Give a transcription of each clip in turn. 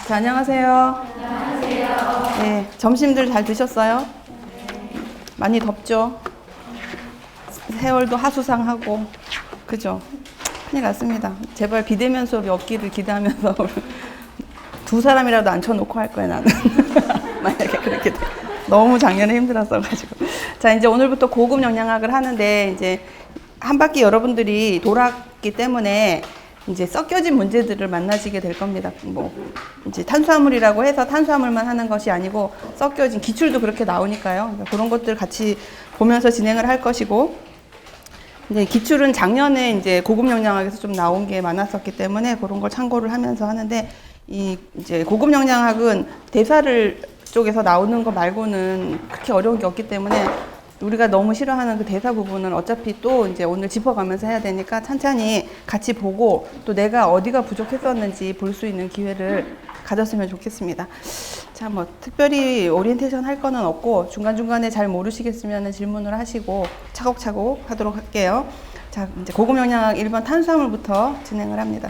자, 안녕하세요. 네, 점심들 잘 드셨어요? 많이 덥죠? 세월도 하수상하고, 그죠? 큰일 났습니다. 제발 비대면 수업이 없기를 기대하면서 두 사람이라도 앉혀놓고 할 거야, 나는. 만약에 그렇게 돼. 너무 작년에 힘들었어가지고. 자, 이제 오늘부터 고급 영양학을 하는데, 이제 한 바퀴 여러분들이 돌았기 때문에 이제 섞여진 문제들을 만나시게 될 겁니다. 뭐, 이제 탄수화물이라고 해서 탄수화물만 하는 것이 아니고, 섞여진 기출도 그렇게 나오니까요. 그러니까 그런 것들 같이 보면서 진행을 할 것이고, 이제 기출은 작년에 이제 고급 영양학에서 좀 나온 게 많았었기 때문에 그런 걸 참고를 하면서 하는데, 이제 고급 영양학은 대사를 쪽에서 나오는 거 말고는 그렇게 어려운 게 없기 때문에 우리가 너무 싫어하는 그 대사 부분은 어차피 또 이제 오늘 짚어가면서 해야 되니까 천천히 같이 보고 또 내가 어디가 부족했었는지 볼 수 있는 기회를 가졌으면 좋겠습니다. 자, 뭐 특별히 오리엔테이션 할 거는 없고 중간중간에 잘 모르시겠으면 질문을 하시고 차곡차곡 하도록 할게요. 자, 이제 고급 영양학 1번 탄수화물부터 진행을 합니다.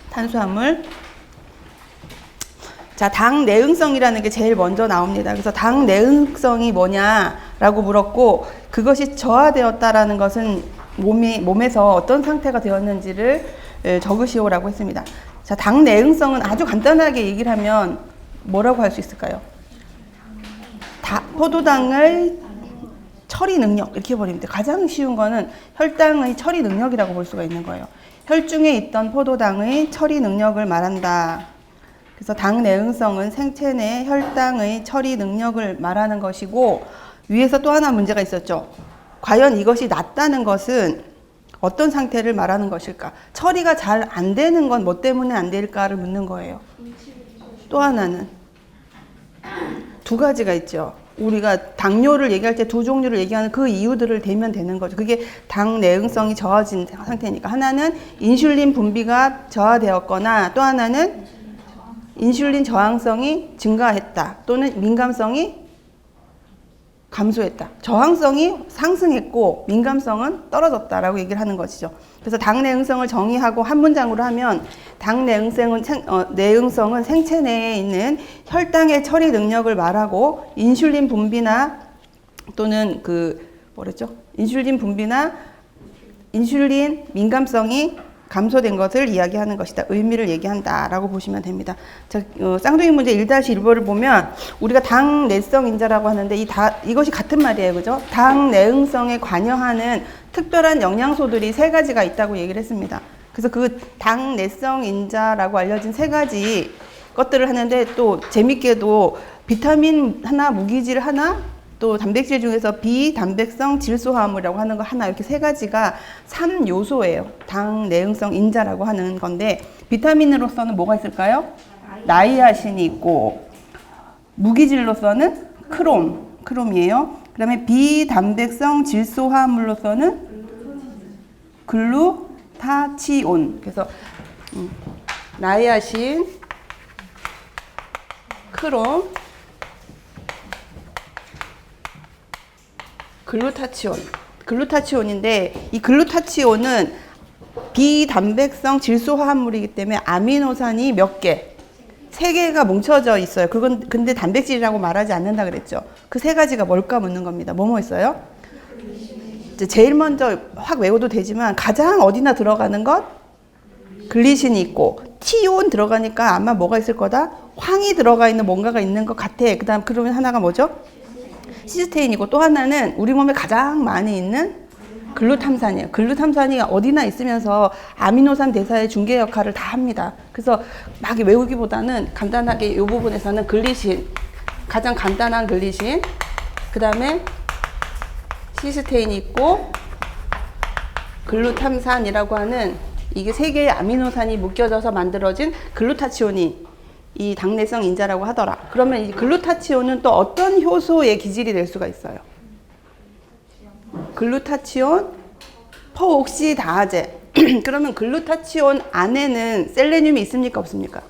탄수화물. 자, 당 내응성이라는 게 제일 먼저 나옵니다. 그래서 당 내응성이 뭐냐라고 물었고, 그것이 저하되었다라는 것은 몸에서 어떤 상태가 되었는지를 적으시오라고 했습니다. 자, 당 내응성은 아주 간단하게 얘기를 하면 뭐라고 할 수 있을까요? 포도당의 처리 능력, 이렇게 버리면 돼요. 가장 쉬운 거는 혈당의 처리 능력이라고 볼 수가 있는 거예요. 혈중에 있던 포도당의 처리 능력을 말한다. 그래서 당 내응성은 생체 내 혈당의 처리 능력을 말하는 것이고, 위에서 또 하나 문제가 있었죠. 과연 이것이 낮다는 것은 어떤 상태를 말하는 것일까? 처리가 잘 안 되는 건 뭐 때문에 안 될까를 묻는 거예요. 또 하나는 두 가지가 있죠. 우리가 당뇨를 얘기할 때 두 종류를 얘기하는 그 이유들을 대면 되는 거죠. 그게 당 내응성이 저하진 상태니까. 하나는 인슐린 분비가 저하되었거나, 또 하나는 인슐린 저항성이 증가했다 또는 민감성이 감소했다. 저항성이 상승했고 민감성은 떨어졌다라고 얘기를 하는 것이죠. 그래서 당 내응성을 정의하고 한 문장으로 하면 당 내응성은 생체 내에 있는 혈당의 처리 능력을 말하고, 인슐린 분비나 또는 인슐린 민감성이 감소된 것을 이야기하는 것이다. 의미를 얘기한다라고 보시면 됩니다. 자, 쌍둥이 문제 1-1번을 보면 우리가 당 내성 인자라고 하는데 이것이 같은 말이에요. 그죠? 당 내응성에 관여하는 특별한 영양소들이 3가지가 있다고 얘기를 했습니다. 그래서 그 당 내성 인자라고 알려진 3가지 것들을 하는데, 또 재밌게도 비타민 하나, 무기질 하나, 또 단백질 중에서 비단백성 질소화합물이라고 하는 거 하나, 이렇게 3가지가 3요소예요. 당 내응성 인자라고 하는 건데, 비타민으로서는 뭐가 있을까요? 나이아신이 있고, 무기질로서는 크롬이에요. 그 다음에 비단백성 질소화합물로서는 글루타치온. 그래서 나이아신, 크롬, 글루타치온인데, 이 글루타치온은 비단백성 질소화합물이기 때문에 아미노산이 몇 개? 3개가 뭉쳐져 있어요. 그건 근데 단백질이라고 말하지 않는다 그랬죠. 그 3가지가 뭘까 묻는 겁니다. 뭐뭐 있어요? 제일 먼저 확 외워도 되지만 가장 어디나 들어가는 것? 글리신이 있고, 티온 들어가니까 아마 뭐가 있을 거다? 황이 들어가 있는 뭔가가 있는 것 같아. 그러면 하나가 뭐죠? 시스테인이고, 또 하나는 우리 몸에 가장 많이 있는 글루탐산이에요. 글루탐산이 어디나 있으면서 아미노산 대사의 중개 역할을 다 합니다. 그래서 막 외우기보다는 간단하게 이 부분에서는 글리신, 가장 간단한 글리신, 그 다음에 시스테인이 있고, 글루탐산이라고 하는 이게 3개의 아미노산이 묶여져서 만들어진 글루타치온이 이 당내성 인자라고 하더라. 그러면 이 글루타치온은 또 어떤 효소의 기질이 될 수가 있어요? 글루타치온 포옥시다제. 그러면 글루타치온 안에는 셀레늄이 있습니까, 없습니까?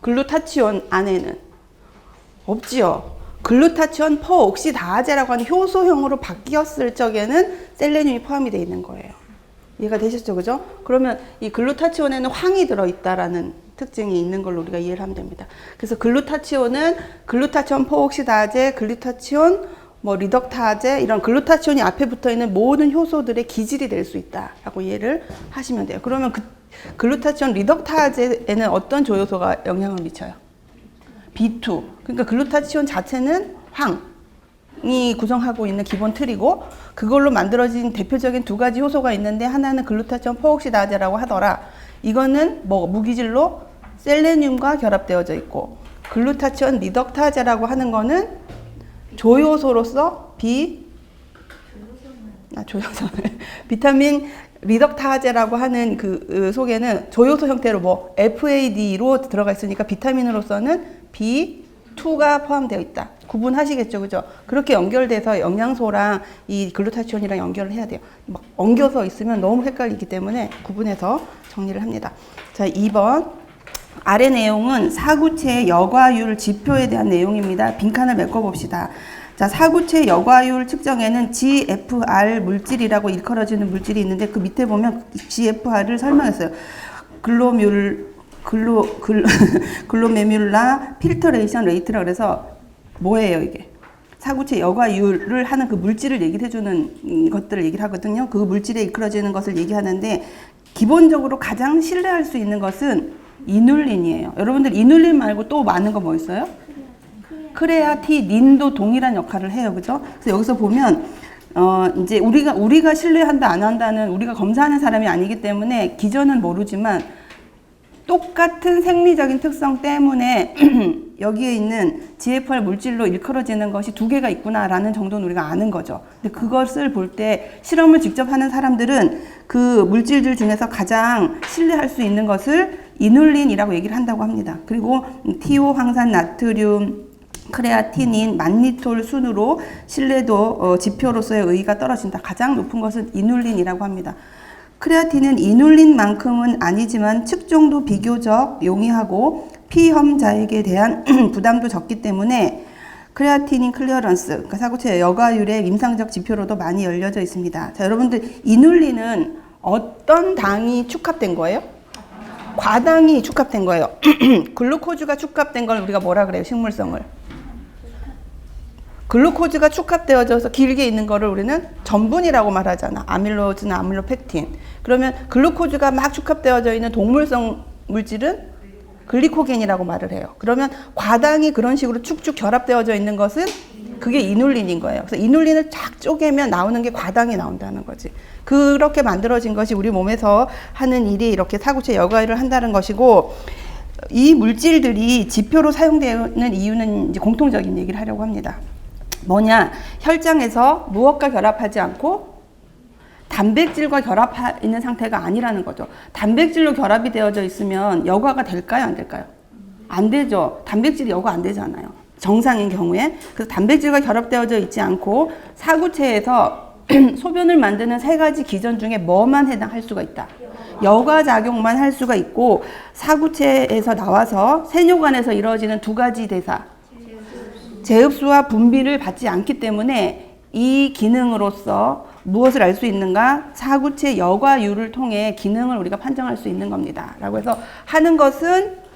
글루타치온 안에는 없지요. 글루타치온 포옥시다제라고 하는 효소형으로 바뀌었을 적에는 셀레늄이 포함이 되어 있는 거예요. 이해가 되셨죠? 그죠? 그러면 이 글루타치온에는 황이 들어있다라는 특징이 있는 걸로 우리가 이해를 하면 됩니다. 그래서 글루타치온은 글루타치온 포옥시다제, 글루타치온 뭐 리덕타제 이런 글루타치온이 앞에 붙어 있는 모든 효소들의 기질이 될 수 있다라고 이해를 하시면 돼요. 그러면 그 글루타치온 리덕타제에는 어떤 조효소가 영향을 미쳐요? B2. 그러니까 글루타치온 자체는 황이 구성하고 있는 기본 틀이고 그걸로 만들어진 대표적인 두 가지 효소가 있는데 하나는 글루타치온 포옥시다제라고 하더라. 이거는 뭐 무기질로 셀레늄과 결합되어져 있고 글루타치온 리덕타제라고 하는 거는 조효소로서 조효소네. 비타민 리덕타제라고 하는 그 속에는 조효소 형태로 뭐 FAD로 들어가 있으니까 비타민으로서는 B2가 포함되어 있다. 구분하시겠죠, 그죠? 그렇게 연결돼서 영양소랑 이 글루타치온이랑 연결을 해야 돼요. 막 엉겨서 있으면 너무 헷갈리기 때문에 구분해서 정리를 합니다. 자, 2번. 아래 내용은 사구체의 여과율 지표에 대한 내용입니다. 빈칸을 메꿔봅시다. 자, 사구체 여과율 측정에는 GFR 물질이라고 일컬어지는 물질이 있는데 그 밑에 보면 GFR을 설명했어요. 글로메뮬라 필터레이션 레이트라 그래서 뭐예요 이게? 사구체 여과율을 하는 그 물질을 얘기를 해주는 것들을 얘기를 하거든요. 그 물질에 이끌어지는 것을 얘기하는데 기본적으로 가장 신뢰할 수 있는 것은 이눌린이에요. 여러분들 이눌린 말고 또 많은 거 뭐 있어요? 크레아티닌도 동일한 역할을 해요. 그죠? 그래서 여기서 보면 이제 우리가 신뢰한다 안 한다는 우리가 검사하는 사람이 아니기 때문에 기전은 모르지만 똑같은 생리적인 특성 때문에 여기에 있는 GFR 물질로 일컬어지는 것이 두 개가 있구나라는 정도는 우리가 아는 거죠. 근데 그것을 볼 때 실험을 직접 하는 사람들은 그 물질들 중에서 가장 신뢰할 수 있는 것을 이눌린이라고 얘기를 한다고 합니다. 그리고 티오 황산 나트륨, 크레아티닌, 만니톨 순으로 신뢰도 지표로서의 의의가 떨어진다. 가장 높은 것은 이눌린이라고 합니다. 크레아틴은 이눌린만큼은 아니지만 측정도 비교적 용이하고 피험자에게 대한 부담도 적기 때문에 크레아티닌 클리어런스, 그러니까 사구체 여과율의 임상적 지표로도 많이 알려져 있습니다. 자, 여러분들 이눌린은 어떤 당이 축합된 거예요? 과당이 축합된 거예요. 글루코즈가 축합된 걸 우리가 뭐라 그래요? 식물성을. 글루코즈가 축합되어져서 길게 있는 거를 우리는 전분이라고 말하잖아. 아밀로즈나 아밀로펙틴. 그러면 글루코즈가 막 축합되어져 있는 동물성 물질은 글리코겐이라고 말을 해요. 그러면 과당이 그런 식으로 축축 결합되어져 있는 것은 그게 이눌린인 거예요. 그래서 이눌린을 쫙 쪼개면 나오는 게 과당이 나온다는 거지. 그렇게 만들어진 것이 우리 몸에서 하는 일이 이렇게 사구체 여과율을 한다는 것이고, 이 물질들이 지표로 사용되는 이유는 이제 공통적인 얘기를 하려고 합니다. 뭐냐, 혈장에서 무엇과 결합하지 않고 단백질과 결합해 있는 상태가 아니라는 거죠. 단백질로 결합이 되어져 있으면 여과가 될까요? 안 될까요? 안 되죠. 단백질이 여과 안 되잖아요. 정상인 경우에. 그래서 단백질과 결합되어져 있지 않고 사구체에서 소변을 만드는 세 가지 기전 중에 뭐만 해당할 수가 있다. 여과 작용만 할 수가 있고, 사구체에서 나와서 세뇨관에서 이루어지는 두 가지 대사, 제흡수와 분비를 받지 않기 때문에 이 기능으로서 무엇을 알 수 있는가? 사구체 여과율을 통해 기능을 우리가 판정할 수 있는 겁니다. 라고 해서 하는 것은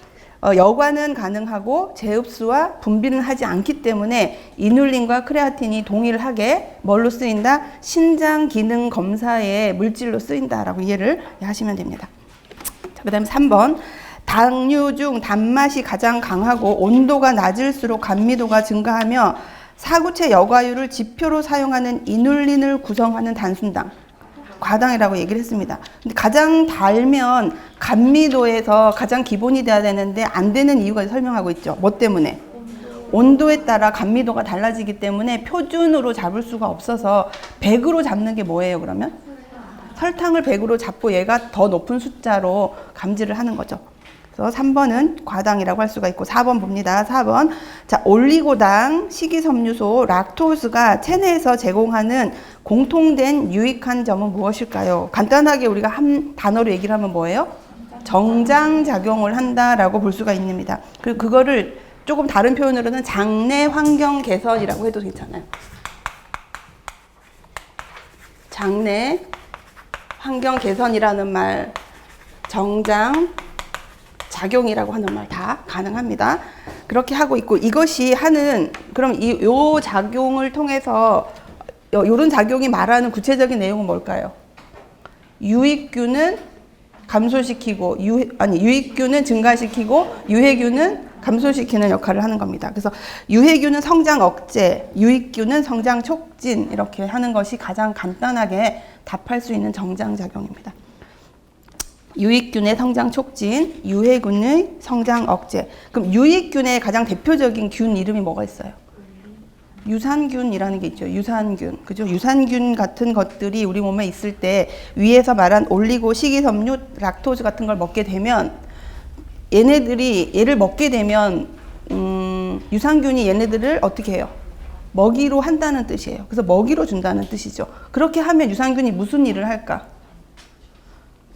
여과는 가능하고 제흡수와 분비는 하지 않기 때문에 이눌린과 크레아틴이 동일하게 뭘로 쓰인다? 신장 기능 검사의 물질로 쓰인다라고 이해를 하시면 됩니다. 그 다음에 3번. 당류 중 단맛이 가장 강하고 온도가 낮을수록 감미도가 증가하며 사구체 여과율을 지표로 사용하는 이눌린을 구성하는 단순당, 과당이라고 얘기를 했습니다. 근데 가장 달면 감미도에서 가장 기본이 돼야 되는데 안 되는 이유가 설명하고 있죠. 뭐 때문에? 온도에 따라 감미도가 달라지기 때문에 표준으로 잡을 수가 없어서 100으로 잡는 게 뭐예요, 그러면? 설탕을 100으로 잡고 얘가 더 높은 숫자로 감지를 하는 거죠. 그래서 3번은 과당이라고 할 수가 있고, 4번 봅니다. 4번. 자, 올리고당, 식이섬유소, 락토스가 체내에서 제공하는 공통된 유익한 점은 무엇일까요? 간단하게 우리가 한 단어로 얘기를 하면 뭐예요? 정장작용을 한다라고 볼 수가 있습니다. 그리고 그거를 조금 다른 표현으로는 장내 환경 개선이라고 해도 괜찮아요. 장내 환경 개선이라는 말, 정장 작용이라고 하는 말 다 가능합니다. 그렇게 하고 있고, 이것이 하는, 그럼 요 작용을 통해서 요런 작용이 말하는 구체적인 내용은 뭘까요? 유익균은 감소시키고, 유익균은 증가시키고, 유해균은 감소시키는 역할을 하는 겁니다. 그래서 유해균은 성장 억제, 유익균은 성장 촉진, 이렇게 하는 것이 가장 간단하게 답할 수 있는 정장작용입니다. 유익균의 성장 촉진, 유해균의 성장 억제. 그럼 유익균의 가장 대표적인 균 이름이 뭐가 있어요? 유산균이라는 게 있죠. 유산균. 그죠? 유산균 같은 것들이 우리 몸에 있을 때 위에서 말한 올리고, 식이섬유, 락토즈 같은 걸 먹게 되면 얘를 먹게 되면 유산균이 얘네들을 어떻게 해요? 먹이로 한다는 뜻이에요. 그래서 먹이로 준다는 뜻이죠. 그렇게 하면 유산균이 무슨 일을 할까?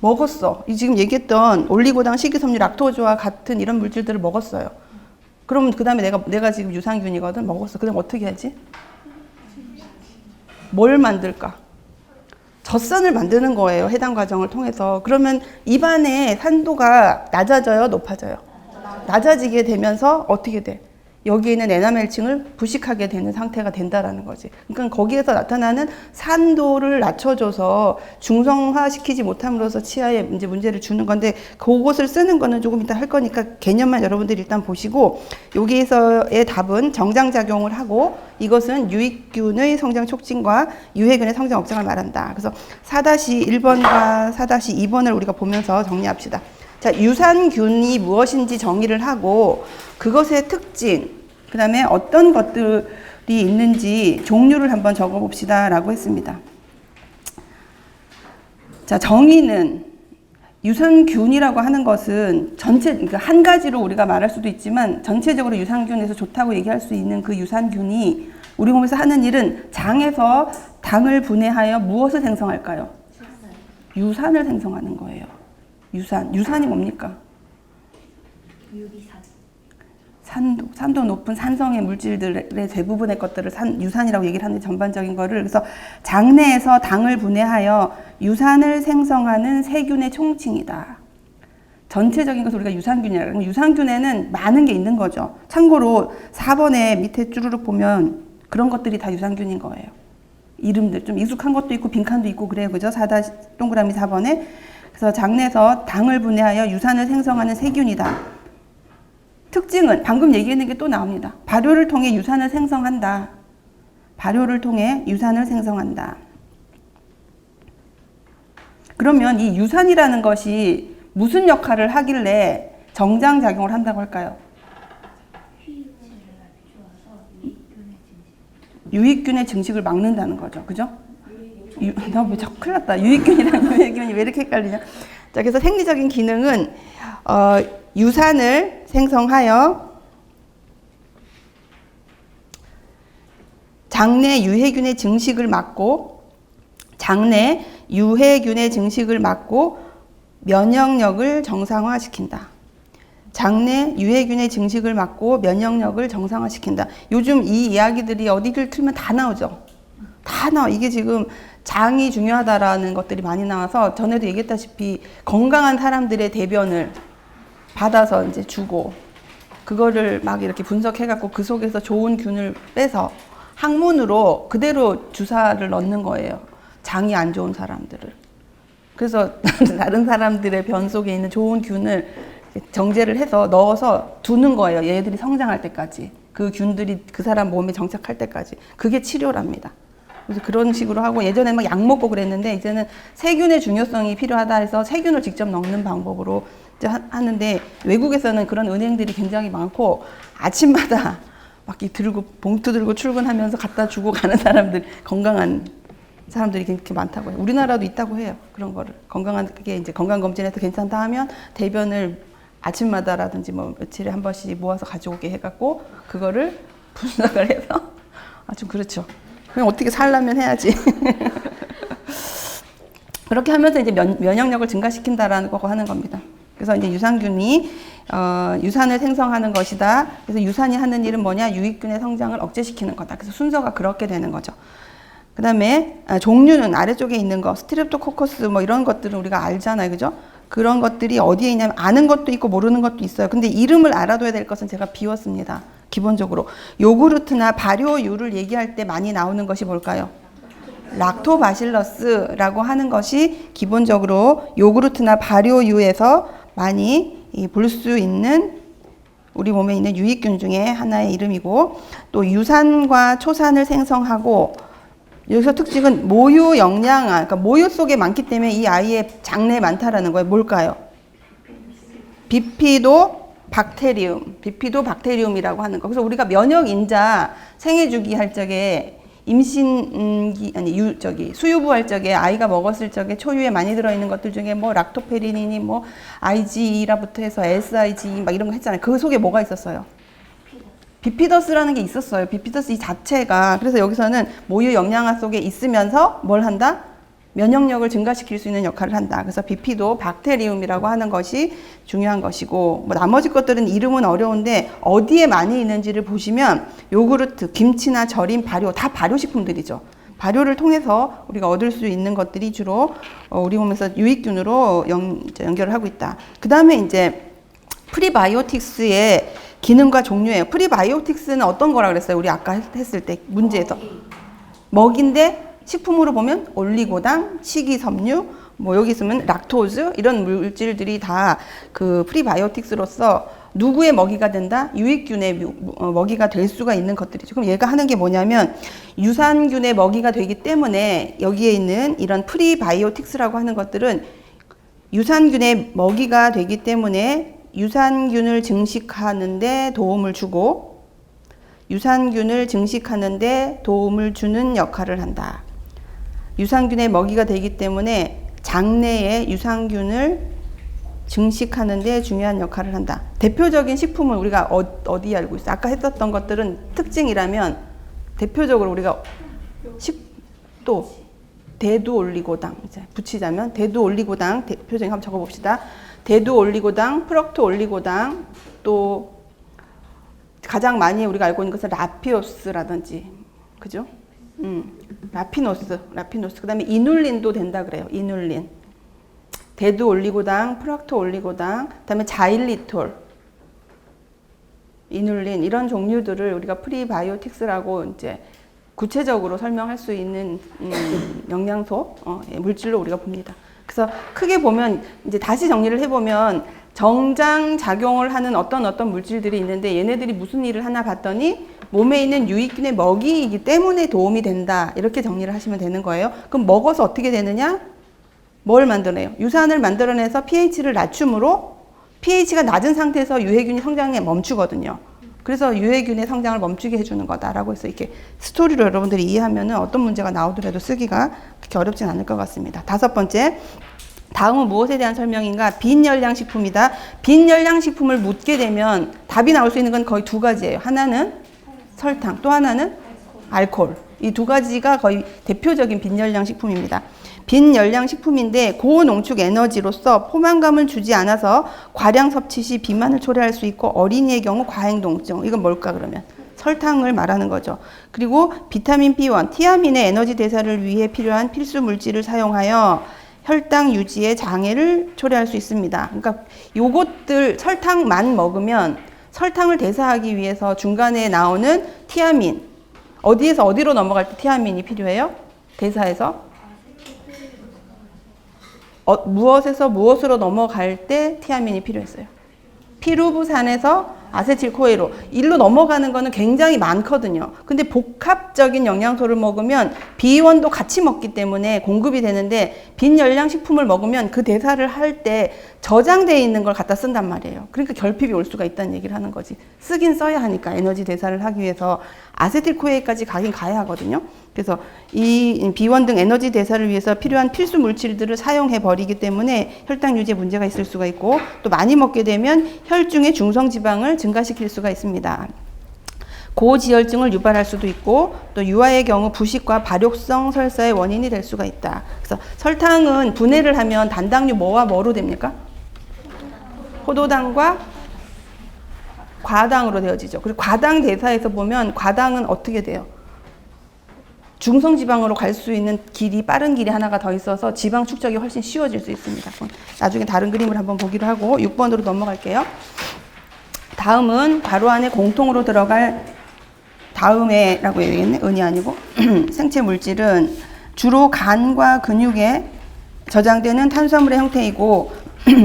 먹었어. 지금 얘기했던 올리고당, 식이섬유, 락토즈와 같은 이런 물질들을 먹었어요. 그럼 그 다음에 내가 지금 유산균이거든. 먹었어. 그럼 어떻게 하지? 뭘 만들까? 젖산을 만드는 거예요. 해당 과정을 통해서. 그러면 입안의 산도가 낮아져요? 높아져요? 낮아지게 되면서 어떻게 돼? 여기에 있는 에나멜층을 부식하게 되는 상태가 된다라는 거지. 그러니까 거기에서 나타나는 산도를 낮춰줘서 중성화시키지 못함으로써 치아에 이제 문제를 주는 건데, 그것을 쓰는 거는 조금 이따 할 거니까 개념만 여러분들이 일단 보시고, 여기에서의 답은 정장작용을 하고, 이것은 유익균의 성장 촉진과 유해균의 성장 억제를 말한다. 그래서 4-1번과 4-2번을 우리가 보면서 정리합시다. 자, 유산균이 무엇인지 정의를 하고, 그것의 특징, 그 다음에 어떤 것들이 있는지 종류를 한번 적어봅시다 라고 했습니다. 자, 정의는 유산균이라고 하는 것은 그러니까 한 가지로 우리가 말할 수도 있지만 전체적으로 유산균에서 좋다고 얘기할 수 있는 그 유산균이 우리 몸에서 하는 일은 장에서 당을 분해하여 무엇을 생성할까요? 유산을 생성하는 거예요. 유산이 뭡니까? 산도 높은 산성의 물질들의 대부분의 것들을 유산이라고 얘기를 하는데, 전반적인 거를. 그래서 장내에서 당을 분해하여 유산을 생성하는 세균의 총칭이다. 전체적인 것을 우리가 유산균이라고 하면, 유산균에는 많은 게 있는 거죠. 참고로 4번에 밑에 쭈루룩 보면 그런 것들이 다 유산균인 거예요. 이름들 좀 익숙한 것도 있고 빈칸도 있고 그래요. 그죠? 동그라미 4번에. 그래서 장내에서 당을 분해하여 유산을 생성하는 세균이다. 특징은 방금 얘기했는 게 또 나옵니다. 발효를 통해 유산을 생성한다. 발효를 통해 유산을 생성한다. 그러면 이 유산이라는 것이 무슨 역할을 하길래 정장작용을 한다고 할까요? 유익균의 증식을 막는다는 거죠. 그죠? 나 왜 자꾸 큰일 났다. 유익균이랑 유해균이 왜 이렇게 헷갈리냐? 자, 그래서 생리적인 기능은 유산을 생성하여 장내 유해균의 증식을 막고, 면역력을 정상화시킨다. 장내 유해균의 증식을 막고 면역력을 정상화시킨다. 요즘 이 이야기들이 어디를 틀면 다 나오죠. 다 나와. 이게 지금 장이 중요하다라는 것들이 많이 나와서, 전에도 얘기했다시피 건강한 사람들의 대변을 받아서 이제 주고, 그거를 막 이렇게 분석해갖고 그 속에서 좋은 균을 빼서 항문으로 그대로 주사를 넣는 거예요. 장이 안 좋은 사람들을. 그래서 다른 사람들의 변 속에 있는 좋은 균을 정제를 해서 넣어서 두는 거예요. 얘들이 성장할 때까지. 그 균들이 그 사람 몸에 정착할 때까지. 그게 치료랍니다. 그래서 그런 식으로 하고, 예전에 막 약 먹고 그랬는데 이제는 세균의 중요성이 필요하다 해서 세균을 직접 넣는 방법으로 하는데, 외국에서는 그런 은행들이 굉장히 많고 아침마다 막 봉투 들고 출근하면서 갖다 주고 가는 사람들, 건강한 사람들이 그렇게 많다고 해요. 우리나라도 있다고 해요. 그런 거를. 건강하게 이제 건강검진해서 괜찮다 하면 대변을 아침마다라든지 뭐 며칠에 한 번씩 모아서 가져오게 해갖고 그거를 분석을 해서 좀 그렇죠. 그냥 어떻게 살려면 해야지. 그렇게 하면서 이제 면역력을 증가시킨다라는 거 하는 겁니다. 그래서 이제 유산균이 유산을 생성하는 것이다. 그래서 유산이 하는 일은 뭐냐? 유익균의 성장을 억제시키는 거다. 그래서 순서가 그렇게 되는 거죠. 그 다음에 종류는 아래쪽에 있는 거 스트랩토코커스 뭐 이런 것들은 우리가 알잖아요. 그죠? 그런 것들이 어디에 있냐면 아는 것도 있고 모르는 것도 있어요. 근데 이름을 알아둬야 될 것은 제가 비웠습니다. 기본적으로 요구르트나 발효유를 얘기할 때 많이 나오는 것이 뭘까요? 락토바실러스라고 하는 것이 기본적으로 요구르트나 발효유에서 많이 볼 수 있는 우리 몸에 있는 유익균 중에 하나의 이름이고, 또 유산과 초산을 생성하고, 여기서 특징은 모유 영양아, 그러니까 모유 속에 많기 때문에 이 아이의 장내에 많다라는 거예요. 뭘까요? 비피도 박테리움이라고 하는 거. 그래서 우리가 면역 인자 생애 주기 할 적에 수유부 할 적에 아이가 먹었을 적에 초유에 많이 들어있는 것들 중에 뭐 락토페린이니 뭐 IgE라부터 해서 SIgE 막 이런 거 했잖아요. 그 속에 뭐가 있었어요? 비피더스라는 게 있었어요. 비피더스 이 자체가. 그래서 여기서는 모유 영양화 속에 있으면서 뭘 한다? 면역력을 증가시킬 수 있는 역할을 한다. 그래서 비피도 박테리움이라고 하는 것이 중요한 것이고, 뭐 나머지 것들은 이름은 어려운데 어디에 많이 있는지를 보시면 요구르트, 김치나 절임, 발효 다 발효식품들이죠. 발효를 통해서 우리가 얻을 수 있는 것들이 주로 우리 몸에서 유익균으로 연결을 하고 있다. 그 다음에 이제 프리바이오틱스의 기능과 종류예요. 프리바이오틱스는 어떤 거라 그랬어요? 우리 아까 했을 때 문제에서. 먹인데 식품으로 보면 올리고당, 식이섬유, 뭐 여기 있으면 락토즈 이런 물질들이 다 그 프리바이오틱스로서 누구의 먹이가 된다? 유익균의 먹이가 될 수가 있는 것들이죠. 그럼 얘가 하는 게 뭐냐면 유산균의 먹이가 되기 때문에 여기에 있는 이런 프리바이오틱스라고 하는 것들은 유산균의 먹이가 되기 때문에 유산균을 증식하는 데 도움을 주고 유산균을 증식하는 데 도움을 주는 역할을 한다. 유산균의 먹이가 되기 때문에 장내에 유산균을 증식하는 데 중요한 역할을 한다. 대표적인 식품을 우리가 어디에 알고 있어요? 아까 했었던 것들은 특징이라면 대표적으로 우리가 또 대두올리고당 이제 붙이자면 대두올리고당 대표적인 한번 적어봅시다. 대두올리고당, 프럭토올리고당, 또 가장 많이 우리가 알고 있는 것은 라피오스라든지, 그죠? 라피노스. 그 다음에 이눌린도 된다 그래요. 이눌린. 대두올리고당, 프락토올리고당, 그 다음에 자일리톨, 이눌린 이런 종류들을 우리가 프리바이오틱스라고 이제 구체적으로 설명할 수 있는 영양소, 물질로 우리가 봅니다. 그래서 크게 보면 이제 다시 정리를 해보면 정장 작용을 하는 어떤 물질들이 있는데 얘네들이 무슨 일을 하나 봤더니 몸에 있는 유익균의 먹이이기 때문에 도움이 된다. 이렇게 정리를 하시면 되는 거예요. 그럼 먹어서 어떻게 되느냐? 뭘 만들어내요? 유산을 만들어내서 pH를 낮춤으로 pH가 낮은 상태에서 유해균이 성장에 멈추거든요. 그래서 유해균의 성장을 멈추게 해주는 거다라고 해서 이렇게 스토리로 여러분들이 이해하면은 어떤 문제가 나오더라도 쓰기가 그렇게 어렵진 않을 것 같습니다. 5번째. 다음은 무엇에 대한 설명인가? 빈열량식품이다. 빈열량식품을 묻게 되면 답이 나올 수 있는 건 거의 2가지예요. 하나는 설탕, 또 하나는 알코올. 이 2가지가 거의 대표적인 빈열량식품입니다. 빈열량식품인데 고농축 에너지로서 포만감을 주지 않아서 과량 섭취 시 비만을 초래할 수 있고 어린이의 경우 과행동증. 이건 뭘까 그러면? 설탕을 말하는 거죠. 그리고 비타민 B1, 티아민의 에너지 대사를 위해 필요한 필수 물질을 사용하여 혈당 유지에 장애를 초래할 수 있습니다. 그러니까 요것들 설탕만 먹으면 설탕을 대사하기 위해서 중간에 나오는 티아민, 어디에서 어디로 넘어갈 때 티아민이 필요해요? 대사에서 무엇에서 무엇으로 넘어갈 때 티아민이 필요했어요? 피루부산에서 아세틸코에로 일로 넘어가는 거는 굉장히 많거든요. 근데 복합적인 영양소를 먹으면 B1도 같이 먹기 때문에 공급이 되는데 빈열량식품을 먹으면 그 대사를 할 때 저장되어 있는 걸 갖다 쓴단 말이에요. 그러니까 결핍이 올 수가 있다는 얘기를 하는 거지. 쓰긴 써야 하니까 에너지 대사를 하기 위해서 아세틸코에까지 가긴 가야 하거든요. 그래서 이 B1 등 에너지 대사를 위해서 필요한 필수 물질들을 사용해 버리기 때문에 혈당 유지에 문제가 있을 수가 있고 또 많이 먹게 되면 혈중의 중성지방을 증가시킬 수가 있습니다. 고지혈증을 유발할 수도 있고 또 유아의 경우 부식과 발육성 설사의 원인이 될 수가 있다. 그래서 설탕은 분해를 하면 단당류 뭐와 뭐로 됩니까? 포도당과 과당으로 되어지죠. 그리고 과당 대사에서 보면 과당은 어떻게 돼요? 중성지방으로 갈 수 있는 길이 빠른 길이 하나가 더 있어서 지방 축적이 훨씬 쉬워질 수 있습니다. 나중에 다른 그림을 한번 보기로 하고 6번으로 넘어갈게요. 다음은 괄호 안에 공통으로 들어갈 다음에라고 얘기했네. 은이 아니고 생체 물질은 주로 간과 근육에 저장되는 탄수화물의 형태이고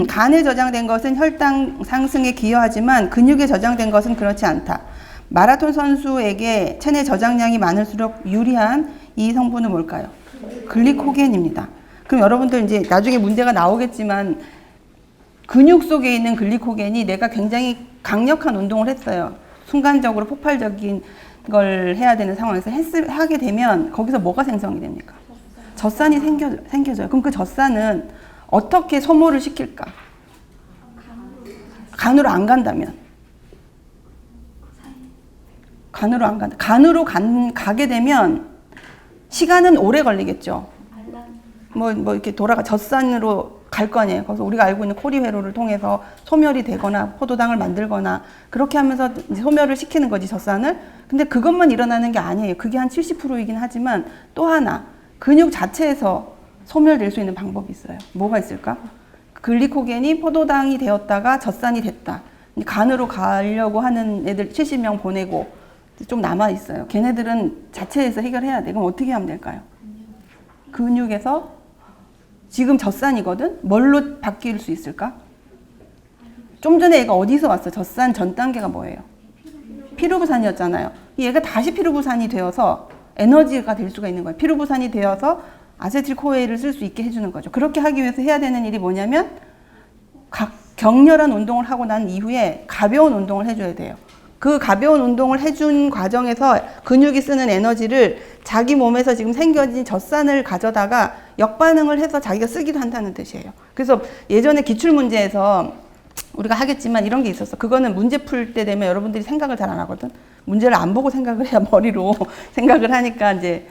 간에 저장된 것은 혈당 상승에 기여하지만 근육에 저장된 것은 그렇지 않다. 마라톤 선수에게 체내 저장량이 많을수록 유리한 이 성분은 뭘까요? 글리코겐입니다. 그럼 여러분들 이제 나중에 문제가 나오겠지만 근육 속에 있는 글리코겐이 내가 굉장히 강력한 운동을 했어요. 순간적으로 폭발적인 걸 해야 되는 상황에서 하게 되면 거기서 뭐가 생성이 됩니까? 젖산이 생겨져요. 그럼 그 젖산은 어떻게 소모를 시킬까? 간으로 안 간다면? 간으로 안 간다. 간으로 가게 되면 시간은 오래 걸리겠죠. 뭐 이렇게 젖산으로 갈 거 아니에요. 그래서 우리가 알고 있는 코리회로를 통해서 소멸이 되거나 포도당을 만들거나 그렇게 하면서 이제 소멸을 시키는 거지, 젖산을. 근데 그것만 일어나는 게 아니에요. 그게 한 70%이긴 하지만 또 하나, 근육 자체에서 소멸될 수 있는 방법이 있어요. 뭐가 있을까? 글리코겐이 포도당이 되었다가 젖산이 됐다. 간으로 가려고 하는 애들 70명 보내고 좀 남아있어요. 걔네들은 자체에서 해결해야 돼. 그럼 어떻게 하면 될까요? 근육에서 지금 젖산이거든? 뭘로 바뀔 수 있을까? 좀 전에 얘가 어디서 왔어? 젖산 전 단계가 뭐예요? 피루부산이었잖아요. 얘가 다시 피루부산이 되어서 에너지가 될 수가 있는 거예요. 피루부산이 되어서 아세틸코에일을 쓸 수 있게 해주는 거죠. 그렇게 하기 위해서 해야 되는 일이 뭐냐면 격렬한 운동을 하고 난 이후에 가벼운 운동을 해줘야 돼요. 그 가벼운 운동을 해준 과정에서 근육이 쓰는 에너지를 자기 몸에서 지금 생겨진 젖산을 가져다가 역반응을 해서 자기가 쓰기도 한다는 뜻이에요. 그래서 예전에 기출문제에서 우리가 하겠지만 이런 게 있었어. 그거는 문제 풀 때 되면 여러분들이 생각을 잘 안 하거든. 문제를 안 보고 생각을 해야 머리로 생각을 하니까 이제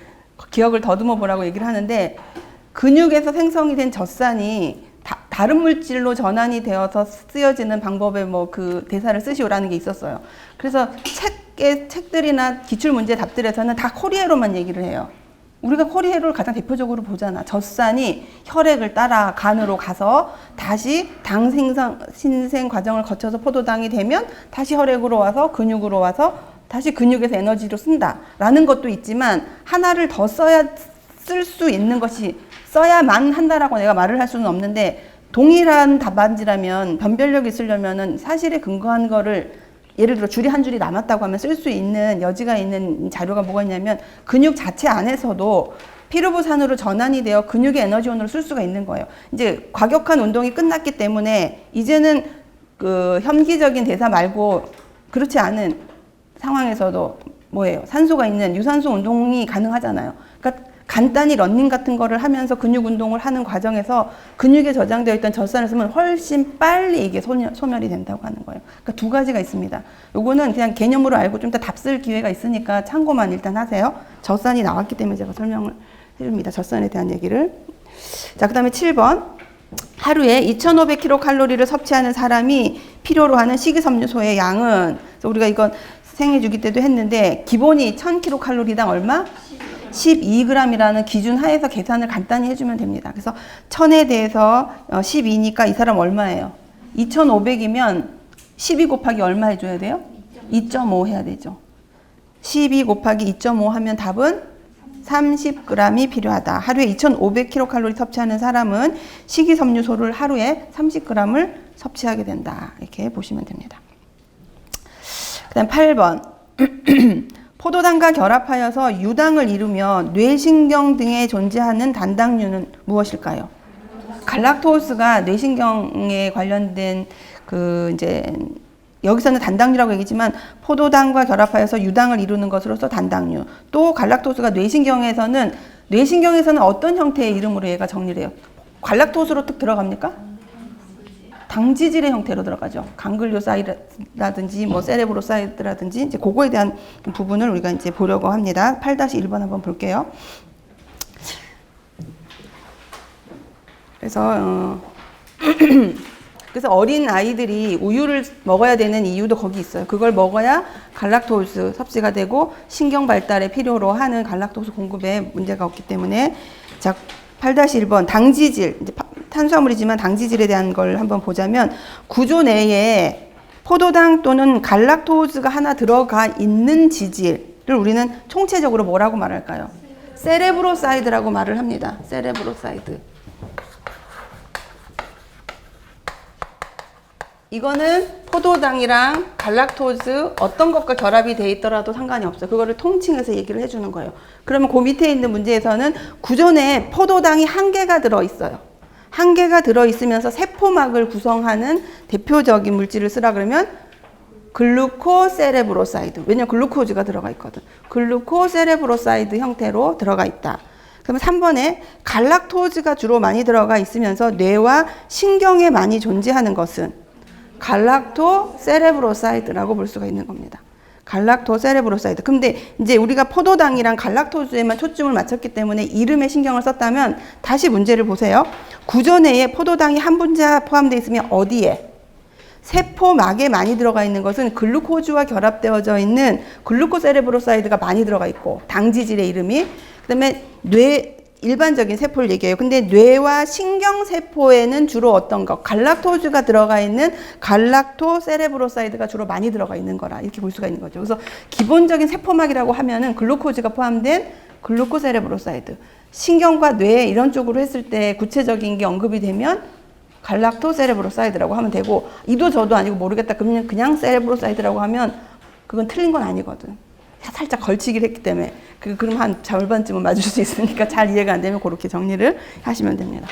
기억을 더듬어 보라고 얘기를 하는데, 근육에서 생성이 된 젖산이 다른 물질로 전환이 되어서 쓰여지는 방법의 뭐 그 대사를 쓰시오라는 게 있었어요. 그래서 책들이나 기출문제 답들에서는 다 코리에로만 얘기를 해요. 우리가 코리에로를 가장 대표적으로 보잖아. 젖산이 혈액을 따라 간으로 가서 다시 당 신생 과정을 거쳐서 포도당이 되면 다시 혈액으로 와서 근육으로 와서 다시 근육에서 에너지로 쓴다라는 것도 있지만, 하나를 더 쓸 수 있는 것이 써야만 한다라고 내가 말을 할 수는 없는데, 동일한 답안지라면 변별력이 있으려면은 사실에 근거한 거를, 예를 들어 줄이 한 줄이 남았다고 하면 쓸 수 있는 여지가 있는 자료가 뭐가 있냐면 근육 자체 안에서도 피루부산으로 전환이 되어 근육의 에너지원으로 쓸 수가 있는 거예요. 이제 과격한 운동이 끝났기 때문에 이제는 그 현기적인 대사 말고 그렇지 않은 상황에서도 뭐예요? 산소가 있는 유산소 운동이 가능하잖아요. 그러니까 간단히 러닝 같은 거를 하면서 근육 운동을 하는 과정에서 근육에 저장되어 있던 젖산을 쓰면 훨씬 빨리 이게 소멸이 된다고 하는 거예요. 그러니까 두 가지가 있습니다. 요거는 그냥 개념으로 알고 좀 이따 답 쓸 기회가 있으니까 참고만 일단 하세요. 젖산이 나왔기 때문에 제가 설명을 해줍니다. 젖산에 대한 얘기를. 자, 그 다음에 7번. 하루에 2,500kcal를 섭취하는 사람이 필요로 하는 식이섬유소의 양은, 그래서 우리가 이건 생애주기 때도 했는데 기본이 1000kcal당 얼마? 12g이라는 기준 하에서 계산을 간단히 해주면 됩니다. 그래서 1000에 대해서 12니까 이 사람 얼마예요? 2500이면 12 곱하기 얼마 해줘야 돼요? 2.5 해야 되죠. 12 곱하기 2.5 하면 답은 30g이 필요하다. 하루에 2500kcal 섭취하는 사람은 식이섬유소를 하루에 30g을 섭취하게 된다. 이렇게 보시면 됩니다. 그 다음 8번. 포도당과 결합하여서 유당을 이루며 뇌신경 등에 존재하는 단당류는 무엇일까요? 갈락토스가 뇌신경에 관련된 이제 여기서는 단당류라고 얘기지만 포도당과 결합하여서 유당을 이루는 것으로서 단당류. 또 갈락토스가 뇌신경에서는 어떤 형태의 이름으로 얘가 정리를 해요? 갈락토스로 뚝 들어갑니까? 당지질의 형태로 들어가죠. 강글리오사이드라든지 뭐 세레브로사이드라든지 이제 그거에 대한 부분을 우리가 이제 보려고 합니다. 8-1번 한번 볼게요. 그래서 그래서 어린 아이들이 우유를 먹어야 되는 이유도 거기 있어요. 그걸 먹어야 갈락토스 섭취가 되고 신경 발달에 필요로 하는 갈락토스 공급에 문제가 없기 때문에. 자, 8-1번 당지질, 이제 탄수화물이지만 당지질에 대한 걸 한번 보자면 구조 내에 포도당 또는 갈락토스가 하나 들어가 있는 지질을 우리는 총체적으로 뭐라고 말할까요? 세레브로사이드라고 말을 합니다. 세레브로사이드. 이거는 포도당이랑 갈락토스 어떤 것과 결합이 돼 있더라도 상관이 없어요. 그거를 통칭해서 얘기를 해주는 거예요. 그러면 그 밑에 있는 문제에서는 구조 내에 포도당이 한 개가 들어있어요. 한 개가 들어있으면서 세포막을 구성하는 대표적인 물질을 쓰라 그러면 글루코세레브로사이드. 왜냐면 글루코즈가 들어가 있거든. 글루코세레브로사이드 형태로 들어가 있다. 그러면 3번에 갈락토즈가 주로 많이 들어가 있으면서 뇌와 신경에 많이 존재하는 것은 갈락토세레브로사이드라고 볼 수가 있는 겁니다. 갈락토세레브로사이드. 근데 이제 우리가 포도당이랑 갈락토즈에만 초점을 맞췄기 때문에 이름에 신경을 썼다면 다시 문제를 보세요. 구조 내에 포도당이 한 분자 포함되어 있으면 어디에? 세포막에 많이 들어가 있는 것은 글루코즈와 결합되어져 있는 글루코세레브로사이드가 많이 들어가 있고 당지질의 이름이. 그다음에 뇌 일반적인 세포를 얘기해요. 근데 뇌와 신경세포에는 주로 어떤 거? 갈락토즈가 들어가 있는 갈락토세레브로사이드가 주로 많이 들어가 있는 거라 이렇게 볼 수가 있는 거죠. 그래서 기본적인 세포막이라고 하면은 글루코즈가 포함된 글루코세레브로사이드. 신경과 뇌 이런 쪽으로 했을 때 구체적인 게 언급이 되면 갈락토세레브로사이드라고 하면 되고, 이도 저도 아니고 모르겠다 그냥 세레브로사이드라고 하면 그건 틀린 건 아니거든. 살짝 걸치기를 했기 때문에 그럼 한 절반쯤은 맞을 수 있으니까 잘 이해가 안 되면 그렇게 정리를 하시면 됩니다.